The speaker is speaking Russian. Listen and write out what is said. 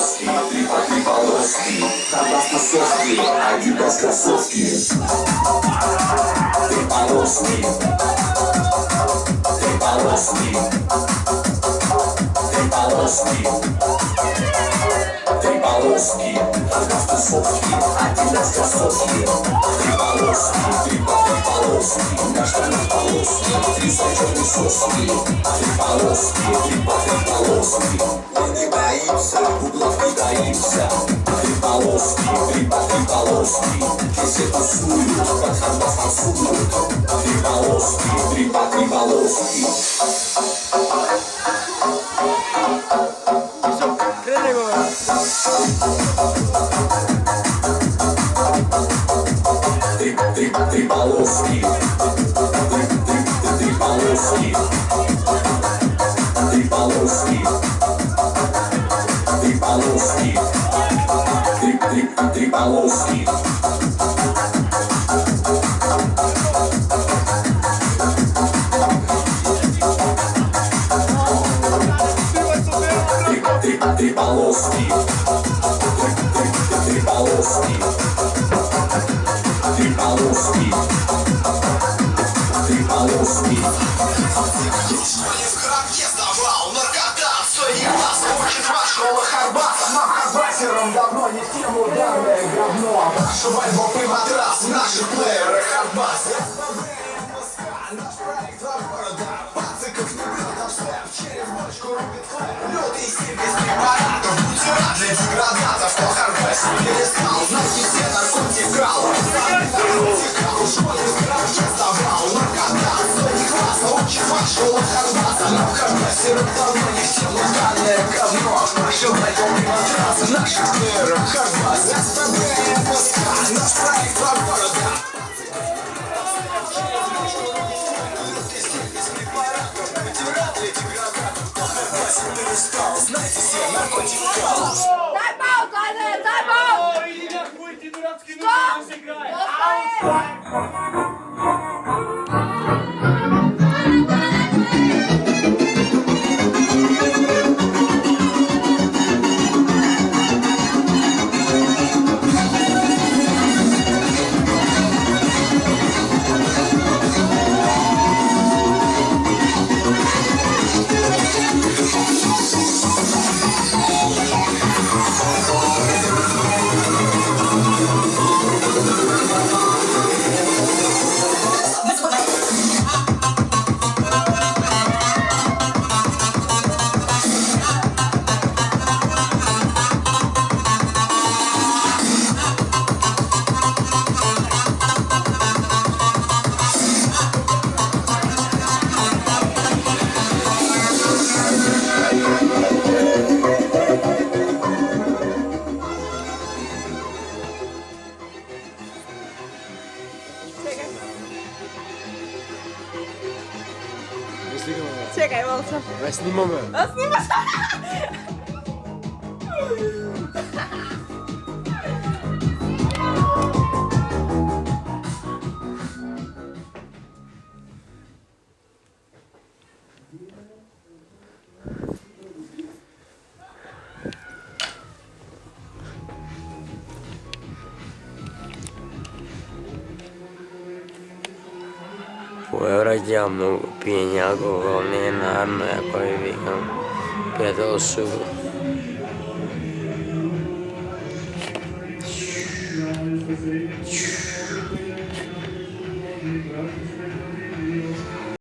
полоски, три по три полоски. Тобас носовки, адидас кроссовки. Три полоски, три полоски, три полоски, три полоски. Тобас носовки, адидас кроссовки. Три полоски, три по три полоски. На штанах полоски, три зайчёрные соски. Три полоски, три по три полоски. Мы не боимся, углов не таимся. Три полоски, три по три полоски. Все тусуют, под хардбас танцуют. Три полоски, три по три полоски. Три полоски. Три полоски. Три полоски. Три полоски. Три полоски. Три полоски. Три полоски. Три полоски. Три полоски. Я сдавал наркота, свои глаза, очень школа Харбаса. Нам харбасерам давно не в тему данное говно. Нашу альбом и матрас, наши плееры Харбас. Наш проект два города, пациков не бьет обстрел. Через бочку рубит хлеб. Лютый стиль без препаратов, бутера для деградатов. Кто Харбас перестал, знаете все наркотикал. Наркотикал, школе гаража сдавал наркота, свои глаза, очень школа Харбаса. Нам харбасерам давно не в тему данное говно. Нашу альбом и матрас, наши плееры Харбас. СПБ, МСК, наш проект два города. Знаете, все наркотики. Тайм-аут, Айнер, тайм-аут! Ой, иди нахуй, ты дурацкий Стоп! музыку сыграй! Čekaj, malo sam. Aj snimamo. A snimaš? Puheenjohtaja mu pieniä kokoinen anna ja koivikan petosu.